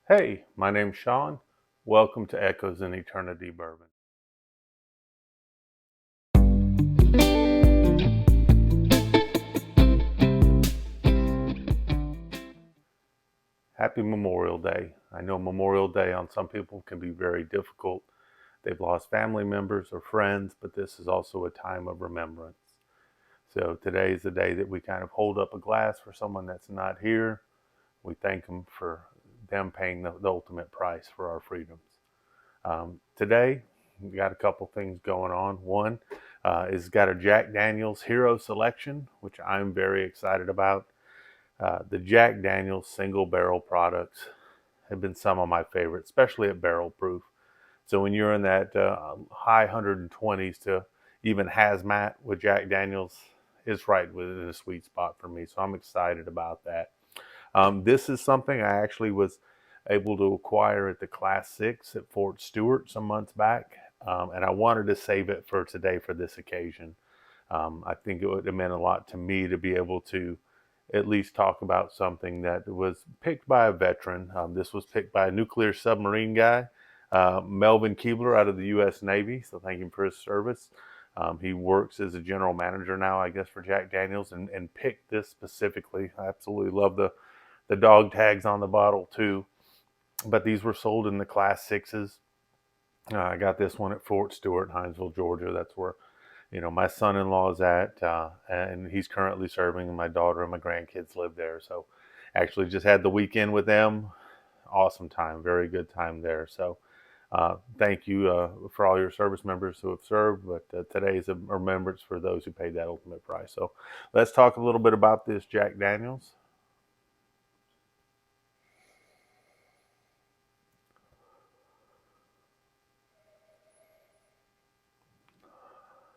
Hey, my name's Sean. Welcome to Echoes in Eternity Bourbon. Happy Memorial Day. I know Memorial Day on some people can be very difficult. They've lost family members or friends, but this is also a time of remembrance. So today is the day that we kind of hold up a glass for someone that's not here. We thank them for them paying the ultimate price for our freedoms. Today, we got a couple things going on. One is got a Jack Daniel's Hero Selection, which I'm very excited about. The Jack Daniel's single barrel products have been some of my favorites, especially at barrel proof. So when you're in that high 120s to even hazmat with Jack Daniel's, it's right within a sweet spot for me. So I'm excited about that. This is something I actually was able to acquire at the Class 6 at Fort Stewart some months back. And I wanted to save it for today for this occasion. I think it would have meant a lot to me to be able to at least talk about something that was picked by a veteran. This was picked by a nuclear submarine guy, Melvin Keebler out of the U.S. Navy. So thank him for his service. He works as a general manager now, I guess, for Jack Daniels, and picked this specifically. I absolutely love the dog tags on the bottle too. But these were sold in the Class 6s. I got this one at Fort Stewart, Hinesville, Georgia. That's where my son-in-law is at, and he's currently serving, and my daughter and my grandkids live there. So actually just had the weekend with them. Awesome time, very good time there. So thank you for all your service members who have served, but today is a remembrance for those who paid that ultimate price. So let's talk a little bit about this Jack Daniels.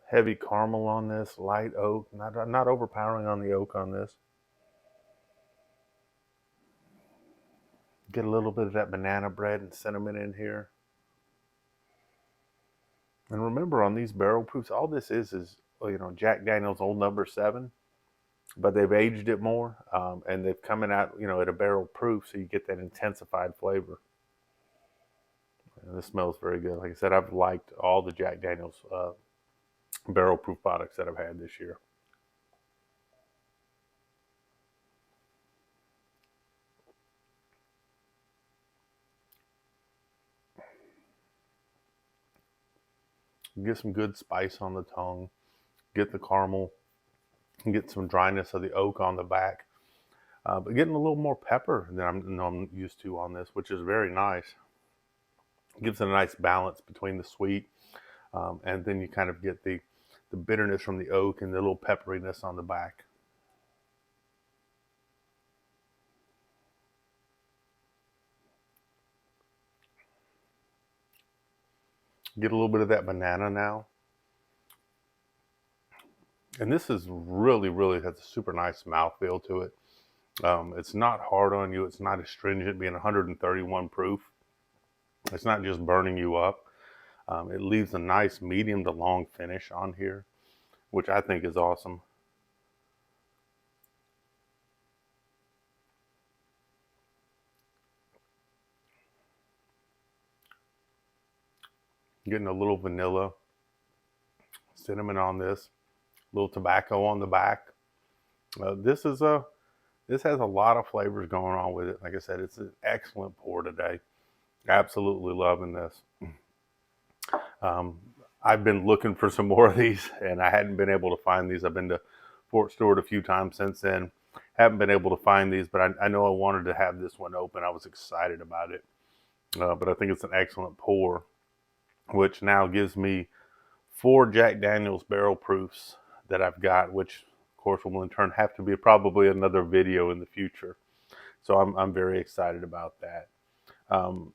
Heavy caramel on this, light oak, not overpowering on the oak on this. Get a little bit of that banana bread and cinnamon in here. And remember, on these barrel proofs, all this is Jack Daniel's Old Number 7, but they've aged it more, and they've coming out at a barrel proof, so you get that intensified flavor. And this smells very good. Like I said, I've liked all the Jack Daniel's barrel proof products that I've had this year. Get some good spice on the tongue. Get the caramel. Get some dryness of the oak on the back. But getting a little more pepper than I'm used to on this, which is very nice. Gives it a nice balance between the sweet, and then you kind of get the bitterness from the oak and the little pepperiness on the back. Get a little bit of that banana now. And this is really, really has a super nice mouthfeel to it. It's not hard on you. It's not astringent, being 131 proof. It's not just burning you up. It leaves a nice medium to long finish on here, which I think is awesome. Getting a little vanilla, cinnamon on this, a little tobacco on the back. This has a lot of flavors going on with it. Like I said, it's an excellent pour today. Absolutely loving this. Um, I've been looking for some more of these, and I hadn't been able to find these. I've been to Fort Stewart a few times since then. Haven't been able to find these, but I know I wanted to have this one open. I was excited about it. But I think it's an excellent pour, which now gives me 4 Jack Daniel's barrel proofs that I've got, which of course will in turn have to be probably another video in the future. So I'm very excited about that. Um,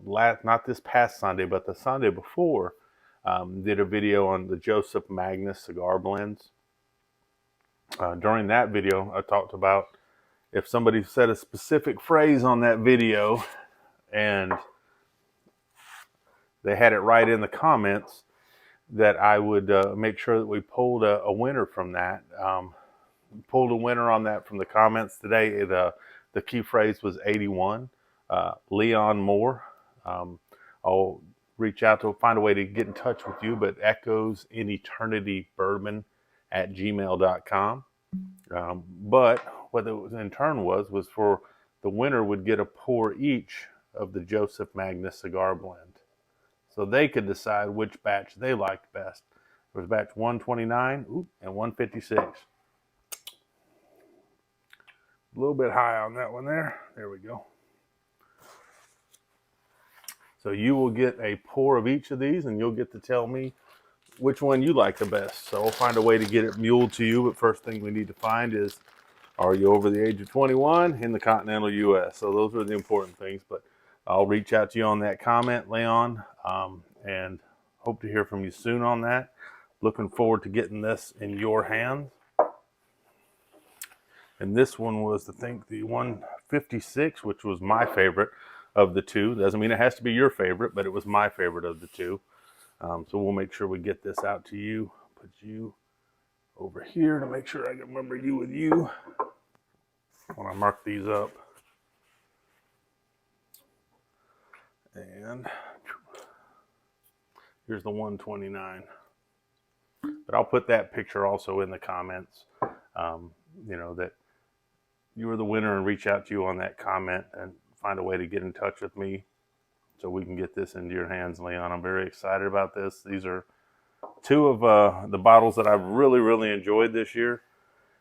not this past Sunday, but the Sunday before, did a video on the Joseph Magnus Cigar Blends. During that video, I talked about if somebody said a specific phrase on that video and they had it right in the comments, that I would make sure that we pulled a winner from that. Pulled a winner on that from the comments today. The key phrase was 81. Leon Moore. I'll reach out to find a way to get in touch with you, but Echoes in Eternity Bourbon at gmail.com. But what it was in turn was for the winner would get a pour each of the Joseph Magnus Cigar Blend. So they could decide which batch they liked best. There was batch 129 and 156. A little bit high on that one there. There we go. So you will get a pour of each of these, and you'll get to tell me which one you like the best. So I'll find a way to get it muled to you. But first thing we need to find is, are you over the age of 21 in the continental U.S.? So those are the important things. But I'll reach out to you on that comment, Leon, and hope to hear from you soon on that. Looking forward to getting this in your hands. And this one was, I think, the 156, which was my favorite of the two. Doesn't mean it has to be your favorite, but it was my favorite of the two. So we'll make sure we get this out to you. Put you over here to make sure I can remember you with you when I mark these up. And here's the 129. But I'll put that picture also in the comments, that you were the winner, and reach out to you on that comment and find a way to get in touch with me so we can get this into your hands, Leon. I'm very excited about this. These are two of the bottles that I've really, really enjoyed this year.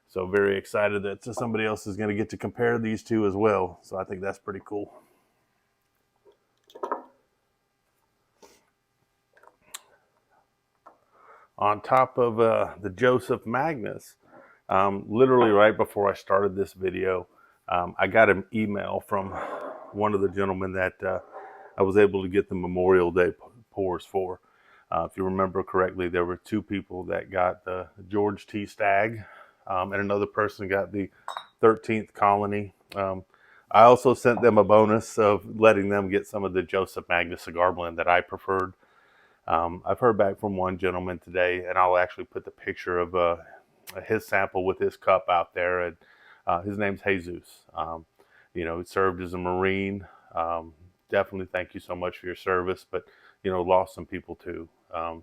So very excited that somebody else is going to get to compare these two as well. So I think that's pretty cool. On top of the Joseph Magnus, literally right before I started this video, I got an email from one of the gentlemen that I was able to get the Memorial Day pours for. If you remember correctly, there were two people that got the George T. Stagg, and another person got the 13th Colony. I also sent them a bonus of letting them get some of the Joseph Magnus Cigar Blend that I preferred. I've heard back from one gentleman today, and I'll actually put the picture of his sample with his cup out there. And his name's Jesus. He served as a Marine. Definitely thank you so much for your service, but lost some people too.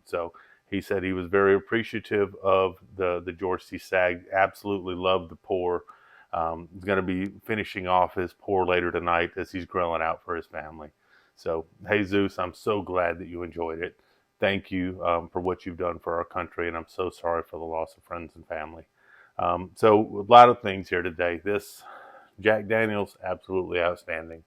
So he said he was very appreciative of the George T. Stagg. Absolutely loved the pour. He's going to be finishing off his pour later tonight as he's grilling out for his family. So, Jesus, I'm so glad that you enjoyed it. Thank you for what you've done for our country, and I'm so sorry for the loss of friends and family. So a lot of things here today. This Jack Daniel's, absolutely outstanding.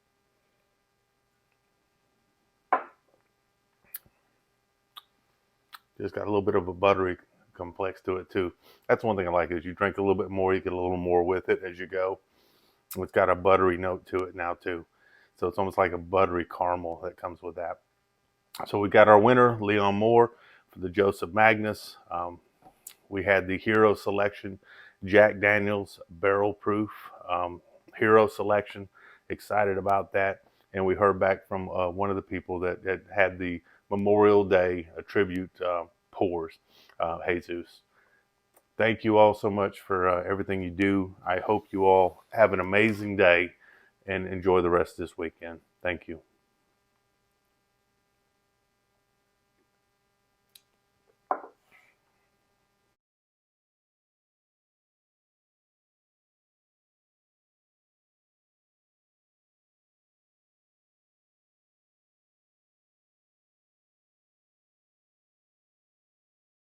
Just got a little bit of a buttery complex to it too. That's one thing I like, is you drink a little bit more, you get a little more with it as you go. It's got a buttery note to it now too. So it's almost like a buttery caramel that comes with that. So we got our winner, Leon Moore, for the Joseph Magnus. We had the Hero Selection Jack Daniel's Barrel Proof Hero Selection. Excited about that. And we heard back from one of the people that had the Memorial Day tribute pours, Jesus. Thank you all so much for everything you do. I hope you all have an amazing day and enjoy the rest of this weekend. Thank you.